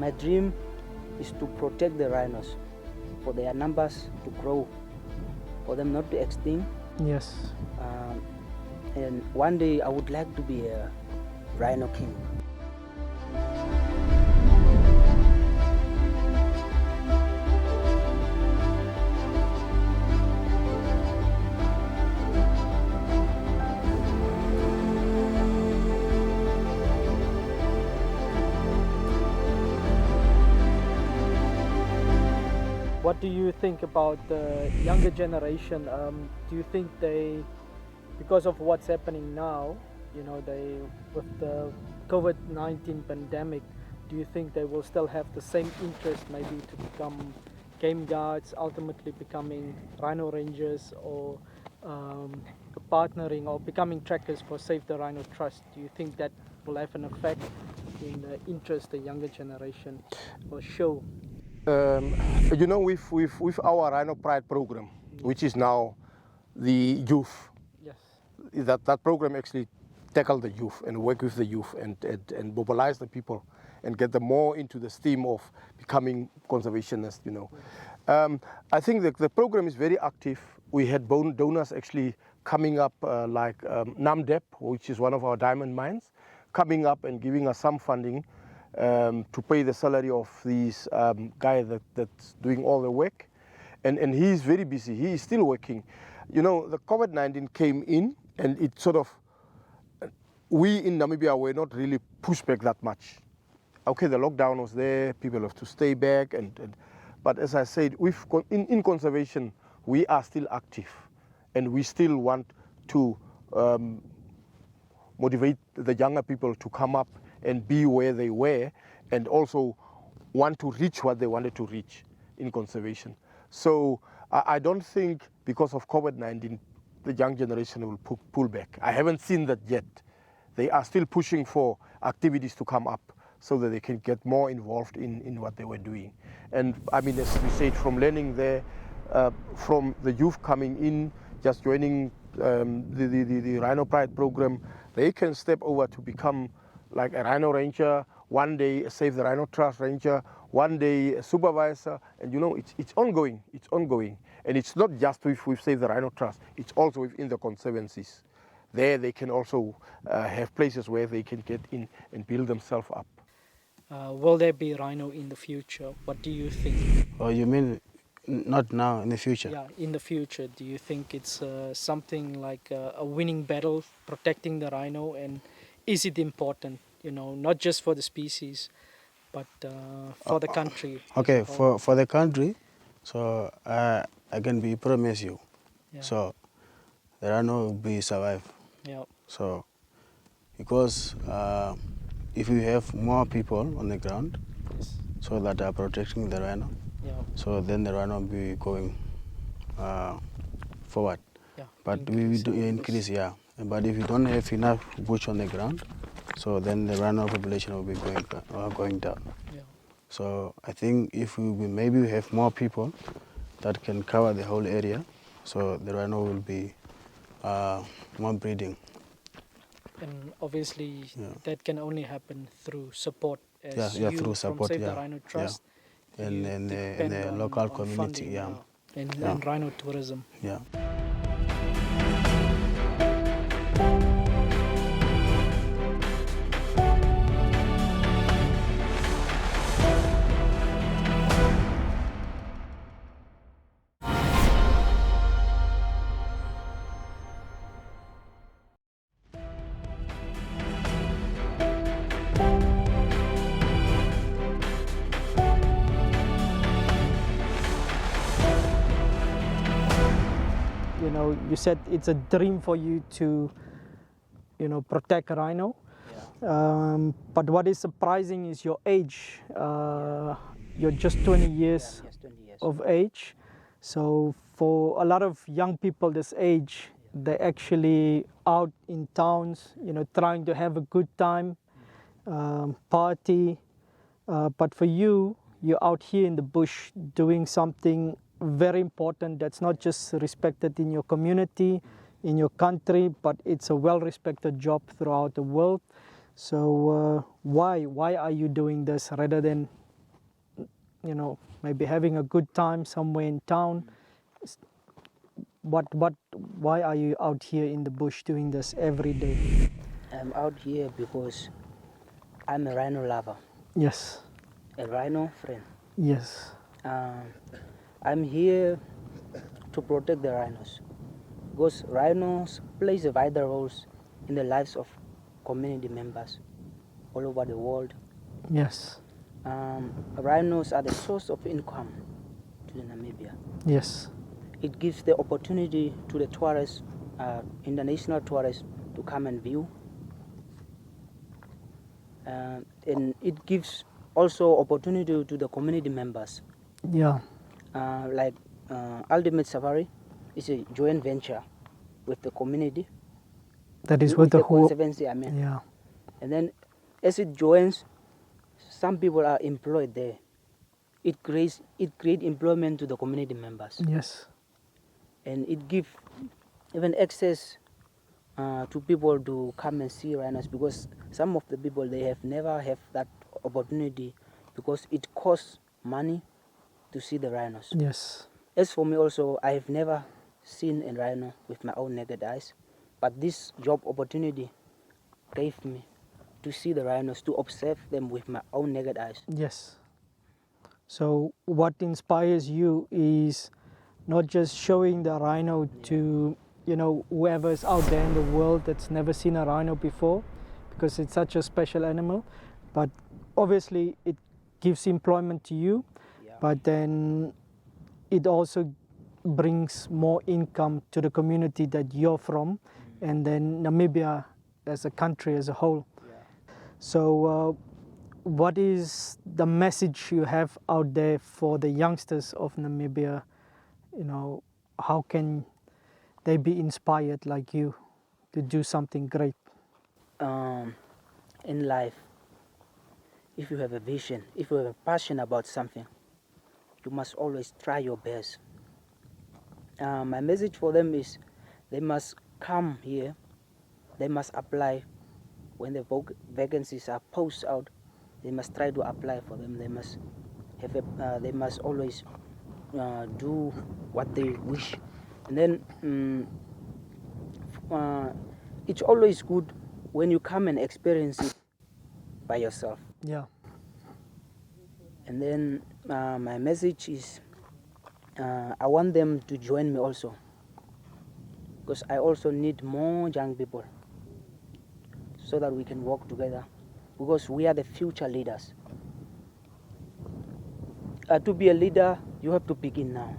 My dream is to protect the rhinos, for their numbers to grow, for them not to extinct. Yes. And one day I would like to be a rhino king. What do you think about the younger generation? Do you think they, because of what's happening now, you know, with the COVID-19 pandemic, do you think they will still have the same interest maybe to become game guards, ultimately becoming rhino rangers, or partnering or becoming trackers for Save the Rhino Trust? Do you think that will have an effect in the interest the younger generation will show? You know, with our Rhino Pride program, which is now the youth, yes, that program actually tackle the youth and work with the youth and mobilize the people and get them more into the steam of becoming conservationists, you know. I think that the program is very active. We had donors actually coming up like NAMDEP, which is one of our diamond mines, coming up and giving us some funding to pay the salary of this guy that's doing all the work. And he is very busy. He is still working. You know, the COVID-19 came in and it sort of, we in Namibia were not really pushed back that much. Okay, the lockdown was there, people have to stay back, but as I said, in conservation, we are still active and we still want to motivate the younger people to come up and be where they were, and also want to reach what they wanted to reach in conservation. So I don't think because of COVID-19, the young generation will pull back. I haven't seen that yet. They are still pushing for activities to come up so that they can get more involved in what they were doing. And I mean, as we said, from learning there, from the youth coming in, just joining the Rhino Pride program, they can step over to become like a Rhino Ranger, one day a Save the Rhino Trust Ranger, one day a supervisor, and you know, it's ongoing, And it's not just with Save the Rhino Trust, it's also within the conservancies. There they can also have places where they can get in and build themselves up. Will there be rhino in the future? What do you think? Oh, you mean not now, in the future? Yeah, in the future. Do you think it's something like a winning battle, protecting the rhino, and is it important, you know, not just for the species, but for the country? Okay, for the country, so I can promise you, yeah. So the rhino will be survive. Yeah. So because if we have more people on the ground, yes, so that are protecting the rhino, yeah, so then the rhino will be going forward. Yeah, but we will do increase, yeah. But if you don't have enough bush on the ground, so then the rhino population will be going down. Yeah. So I think if maybe we have more people that can cover the whole area, so the rhino will be more breeding. And obviously, yeah, that can only happen through support. As yeah, you through support, from Save yeah, the Rhino Trust, yeah, and the local community, funding, yeah, and rhino tourism. Yeah. You know, you said it's a dream for you to, you know, protect a rhino. Yeah. But what is surprising is your age. You're just 20 years, Yeah, just 20 years of age. So for a lot of young people this age, they're actually out in towns, you know, trying to have a good time, party. But for you, you're out here in the bush doing something very important that's not just respected in your community, in your country, but it's a well-respected job throughout the world. So why are you doing this rather than you know, maybe having a good time somewhere in town. Why are you out here in the bush doing this every day? I'm out here because I'm a rhino lover, Yes. a rhino friend. Yes. I'm here to protect the rhinos because rhinos plays a vital role in the lives of community members all over the world. Yes. Rhinos are the source of income to the Namibia. Yes. It gives the opportunity to the tourists, international tourists, to come and view. And it gives also opportunity to the community members. Yeah. Like Ultimate Safari is a joint venture with the community. That is with the whole. Conservancy, I mean. Yeah. And then as it joins, some people are employed there. It creates employment to the community members. Yes. And it gives even access to people to come and see rhinos, because some of the people, they have never have that opportunity because it costs money to see the rhinos. Yes. As for me also, I have never seen a rhino with my own naked eyes, but this job opportunity gave me to see the rhinos, to observe them with my own naked eyes. Yes. So what inspires you is not just showing the rhino to, you know, whoever's out there in the world that's never seen a rhino before, because it's such a special animal, but obviously it gives employment to you, but then it also brings more income to the community that you're from, and then Namibia as a country as a whole. So what is the message you have out there for the youngsters of Namibia? You know, how can they be inspired like you to do something great? In life, if you have a vision, if you have a passion about something, you must always try your best. My message for them is they must come here, they must apply. When the vacancies are posted out, they must try to apply for them. They must have they must always do what they wish. And then it's always good when you come and experience it by yourself. Yeah. And then my message is I want them to join me also, because I also need more young people so that we can work together, because we are the future leaders. To be a leader, you have to begin now.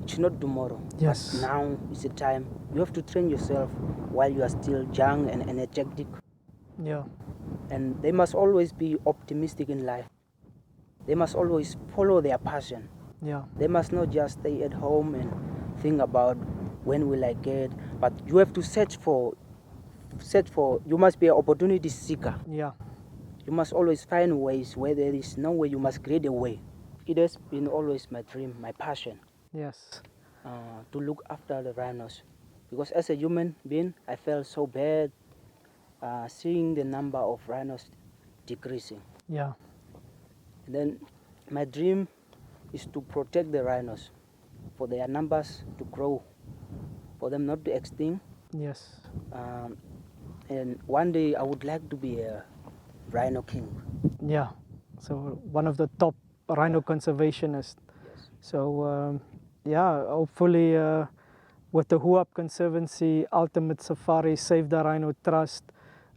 It's not tomorrow. Yes. But now is the time. You have to train yourself while you are still young and energetic. Yeah. And they must always be optimistic in life. They must always follow their passion. Yeah. They must not just stay at home and think about when will I get, but you have to search for, you must be an opportunity seeker. Yeah. You must always find ways. Where there is no way, you must create a way. It has been always my dream, my passion, Yes. to look after the rhinos. Because as a human being, I felt so bad seeing the number of rhinos decreasing. Yeah. And then my dream is to protect the rhinos, for their numbers to grow, for them not to extinct. Yes. And one day I would like to be a rhino king. Yeah. So one of the top rhino conservationists. Yes. So yeah, hopefully with the Huab Conservancy, Ultimate Safari, Save The Rhino Trust,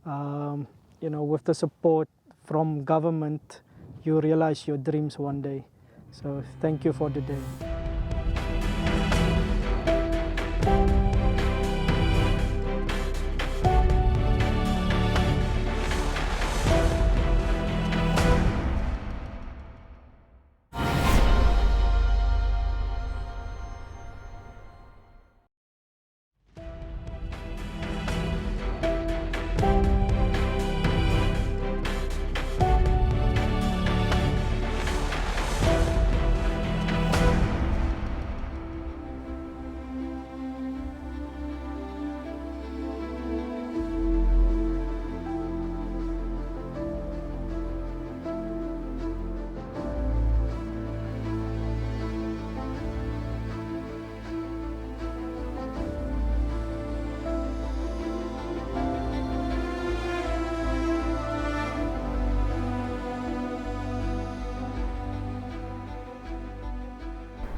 you know, with the support from government, you realize your dreams one day. So thank you for the day.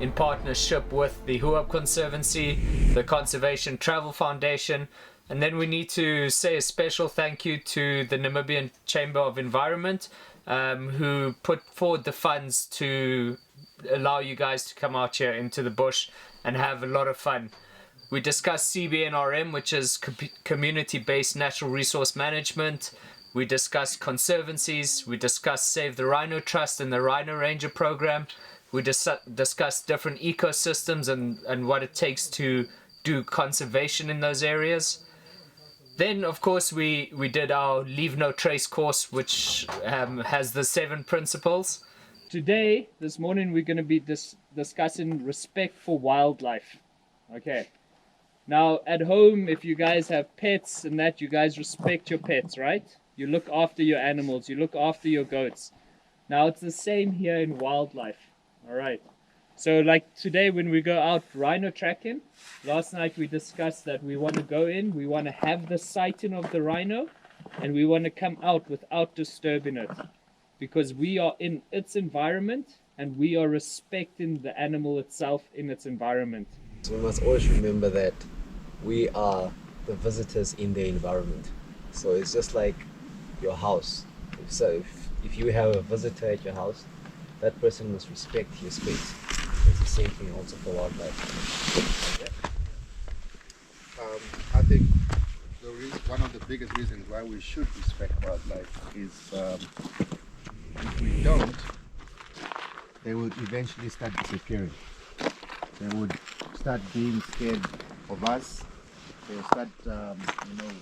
in partnership with the Huab Conservancy, the Conservation Travel Foundation, and then we need to say a special thank you to the Namibian Chamber of Environment, who put forward the funds to allow you guys to come out here into the bush and have a lot of fun. We discussed CBNRM, which is community-based natural resource management. We discussed conservancies. We discussed Save The Rhino Trust and the Rhino Ranger Programme. We discussed different ecosystems and what it takes to do conservation in those areas. Then, of course, we did our Leave No Trace course, which has the 7 principles. Today, this morning, we're going to be discussing respect for wildlife. Okay. Now, at home, if you guys have pets and that, you guys respect your pets, right? You look after your animals. You look after your goats. Now, it's the same here in wildlife. All right. So, like today, when we go out rhino tracking, last night we discussed that we want to go in, we want to have the sighting of the rhino, and we want to come out without disturbing it. Because we are in its environment, and we are respecting the animal itself in its environment. So we must always remember that we are the visitors in the environment. So it's just like your house. So if you have a visitor at your house, that person must respect your space. It's the same thing also for wildlife. I think one of the biggest reasons why we should respect wildlife is if we don't, they would eventually start disappearing. They would start being scared of us. They'll start,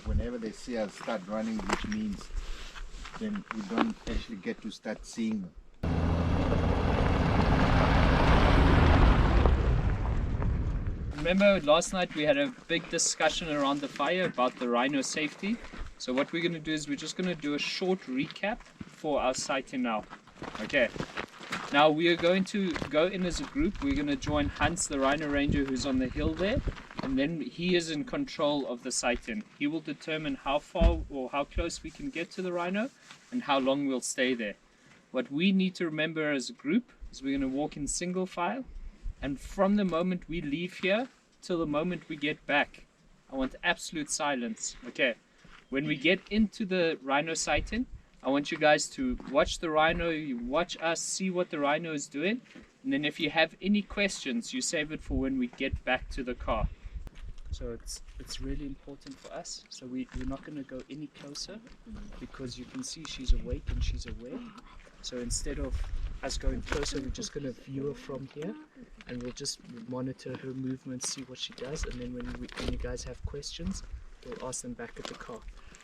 whenever they see us start running, which means then we don't actually get to start seeing them. Remember last night we had a big discussion around the fire about the rhino safety. So what we're going to do is we're just going to do a short recap for our sighting now. Okay. Now we are going to go in as a group. We're going to join Hans, the Rhino Ranger, who's on the hill there. And then he is in control of the sighting. He will determine how far or how close we can get to the rhino and how long we'll stay there. What we need to remember as a group is we're going to walk in single file. And from the moment we leave here till the moment we get back, I want absolute silence. Okay. When we get into the rhino sighting, I want you guys to watch the rhino, you watch us, see what the rhino is doing. And then if you have any questions, you save it for when we get back to the car. So it's really important for us. So we're not going to go any closer because you can see she's awake and she's aware. So instead of us going closer, we're just going to view her from here. And we'll just monitor her movements, see what she does. And then when you guys have questions, we'll ask them back at the car.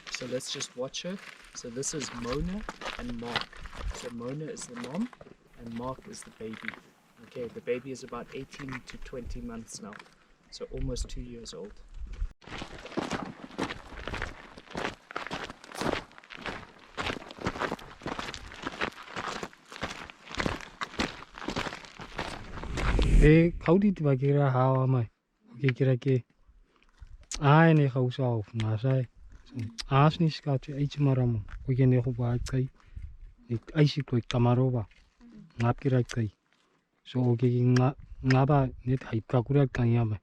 So let's just watch her. So this is Mona and Mark. So Mona is the mom and Mark is the baby. Okay, the baby is about 18 to 20 months now. So almost 2 years old. Kaudi tu bakira hawa mai. Kira ke. Ai ne kausa of nasai. As ni ska tu each maramu. Ko ne ko ba kai. Ai si ko kamarova. Ngap kira kai. So ke ngaba ne thai ka kura kai ya mai.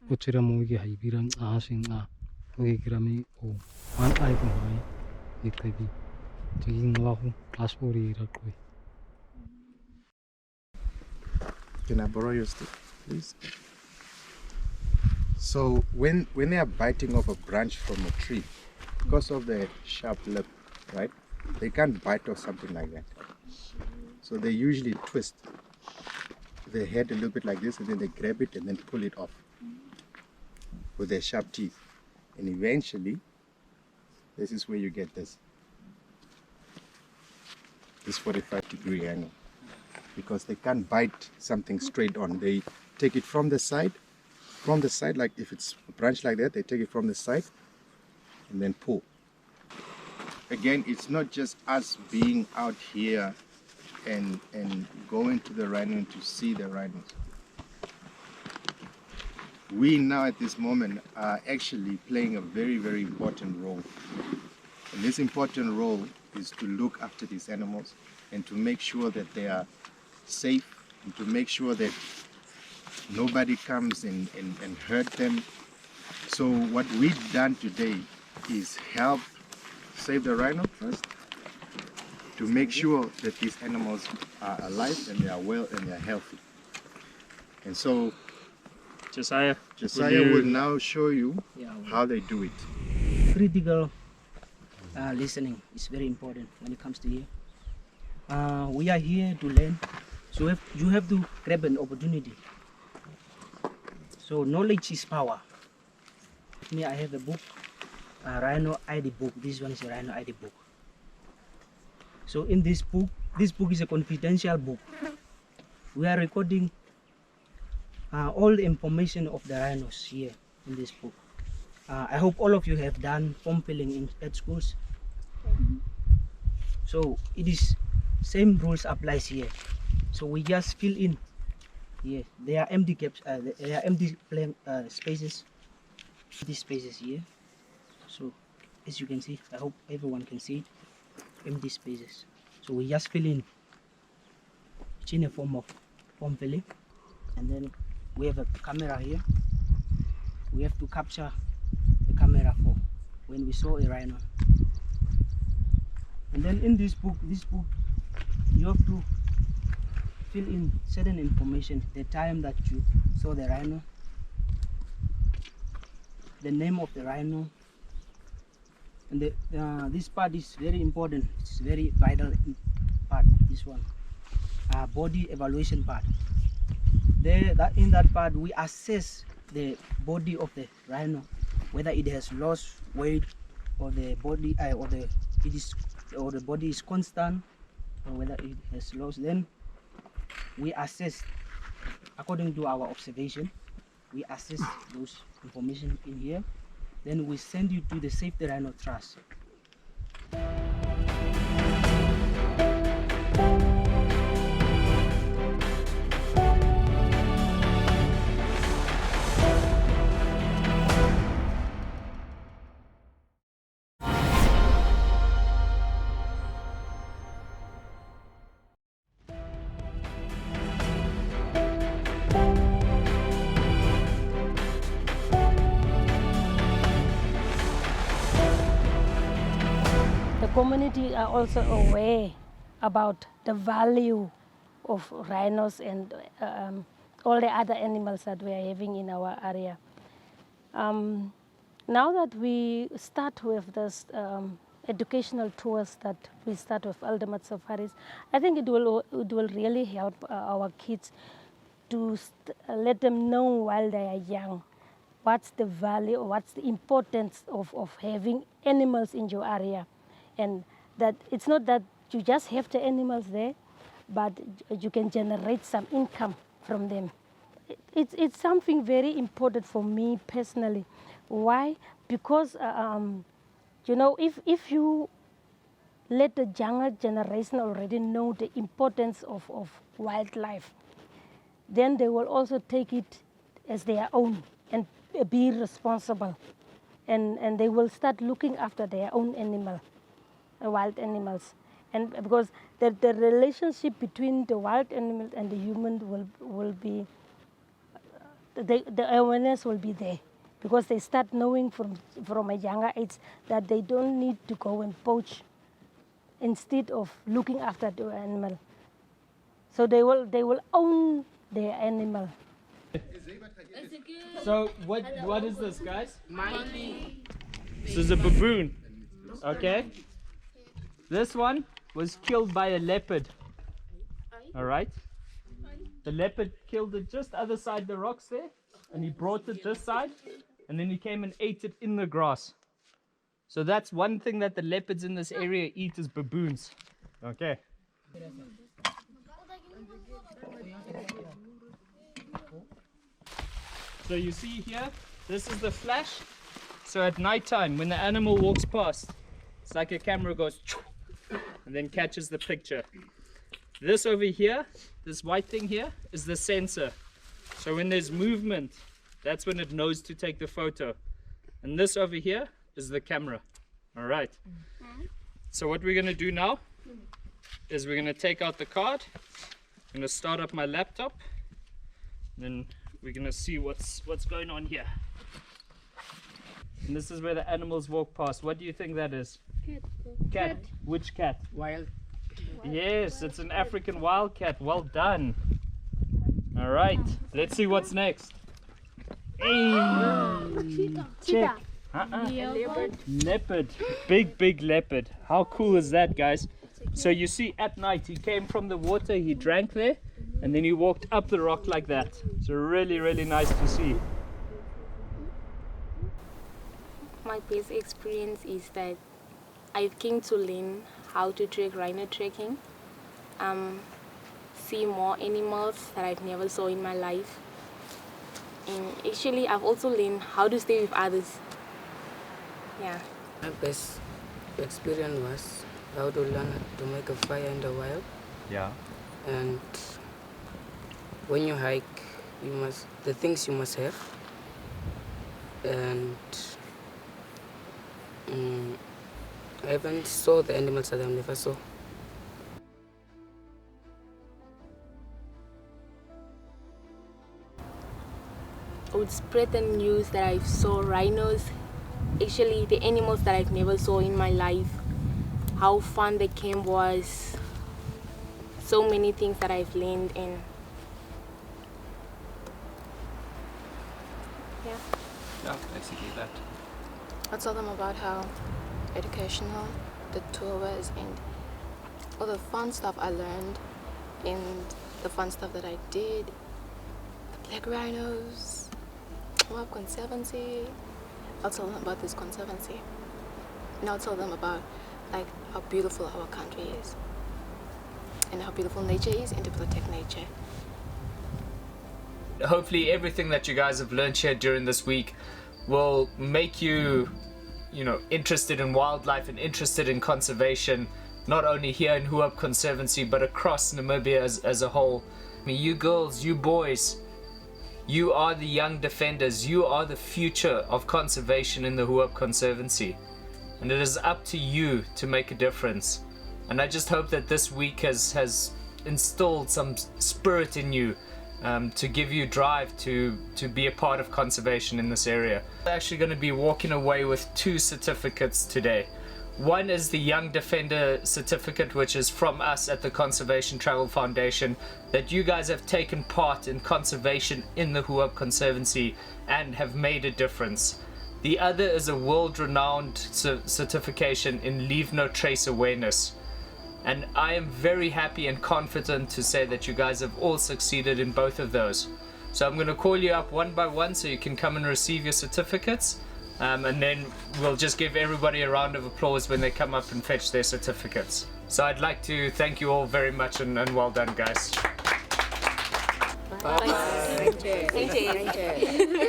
Uchira mo ke hai biran asin a. Ko kira mi o. Wan ai ko mai. Ikai bi. Tigi ngwa class 4 ira ko. Can I borrow your stick, please? So when they are biting off a branch from a tree, because of the sharp lip, right? They can't bite off something like that. So they usually twist their head a little bit like this, and then they grab it and then pull it off with their sharp teeth. And eventually, this is where you get this 45-degree angle. Because they can't bite something straight on. They take it from the side, like if it's a branch like that, they take it from the side and then pull. Again, it's not just us being out here and going to the rhino to see the rhinos. We now at this moment are actually playing a very, very important role. And this important role is to look after these animals and to make sure that they are safe and to make sure that Nobody comes and hurt them. So what we've done today is help Save the Rhino Trust to make sure that these animals are alive and they are well and they are healthy. And so Josiah will now show you how they do it. Critical listening is very important when it comes to here. We are here to learn, so you have to grab an opportunity. So knowledge is power. Me, I have a book, a Rhino ID book. This one is a Rhino ID book. So in this book is a confidential book. We are recording all the information of the rhinos here in this book. I hope all of you have done form filling at schools. So it is same rules applies here. So we just fill in here. There are empty gaps. There are empty blank spaces. These spaces here. So as you can see, I hope everyone can see it. Empty spaces. So we just fill in. It's in a form of form filling, and then we have a camera here. We have to capture the camera for when we saw a rhino. And then in this book, you have to fill in certain information: the time that you saw the rhino, the name of the rhino, and this part is very important. It's very vital part. This one, body evaluation part. In that part, we assess the body of the rhino, whether it has lost weight, or the body, or the body is constant, or whether it has lost. Then we assess according to our observation. We assess those information in here. Then we send you to the Save the Rhino Trust. Community are also aware about the value of rhinos and all the other animals that we are having in our area. Now that we start with this educational tours that we start with ultimate safaris, I think it will really help our kids to let them know while they are young what's the value, what's the importance of having animals in your area. And that it's not that you just have the animals there, but you can generate some income from them. It's something very important for me personally. Why? Because you know, if you let the younger generation already know the importance of wildlife, then they will also take it as their own and be responsible, and they will start looking after their own animal. Wild animals, and because the relationship between the wild animal and the human will be the awareness will be there, because they start knowing from a younger age that they don't need to go and poach instead of looking after the animal. So they will own their animal. So what is this, guys? Monkey. This is a baboon. Okay. This one was killed by a leopard. All right. The leopard killed it just other side the rocks there, and he brought it this side, and then he came and ate it in the grass. So that's one thing that the leopards in this area eat is baboons. Okay. So you see here, this is the flash. So at night time, when the animal walks past, it's like a camera goes and then catches the picture. This over here, this white thing here, is the sensor. So when there's movement, that's when it knows to take the photo. And this over here is the camera. All right. So what we're going to do now is we're going to take out the card. I'm going to start up my laptop. Then We're gonna see what's going on here. And this is where the animals walk past. What do you think that is? Cat. Which cat? Wild. Yes, it's an African wildcat. Well done. All right, let's see what's next. Hey, check. Leopard. Big leopard. How cool is that, guys? So you see, at night he came from the water, he drank there, and then he walked up the rock like that. So really nice to see. My best experience is that I came to learn how to trek rhino trekking, see more animals that I've never saw in my life, and actually I've also learned how to stay with others. Yeah. My best experience was how to learn to make a fire in the wild. Yeah. And when you hike, the things you must have. And I haven't saw the animals that I never saw. I would spread the news that I saw rhinos, actually the animals that I've never saw in my life, how fun the camp was, so many things that I've learned, and Yeah, basically that. I told them about how educational the tour was and all the fun stuff I learned and the fun stuff that I did. The black rhinos, Huab Conservancy. I'll tell them about this conservancy. And I'll tell them about like how beautiful our country is and how beautiful nature is and to protect nature. Hopefully everything that you guys have learned here during this week will make you, interested in wildlife and interested in conservation, not only here in Huab Conservancy, but across Namibia as a whole. I mean, you girls, you boys, you are the young defenders. You are the future of conservation in the Huab Conservancy. And it is up to you to make a difference. And I just hope that this week has instilled some spirit in you, to give you drive to be a part of conservation in this area. We're actually going to be walking away with 2 certificates today. One is the Young Defender certificate, which is from us at the Conservation Travel Foundation, that you guys have taken part in conservation in the Huab Conservancy and have made a difference. The other is a world-renowned certification in Leave No Trace awareness. And I am very happy and confident to say that you guys have all succeeded in both of those. So I'm going to call you up one by one so you can come and receive your certificates. And then we'll just give everybody a round of applause when they come up and fetch their certificates. So I'd like to thank you all very much and well done, guys. Bye. Thank you.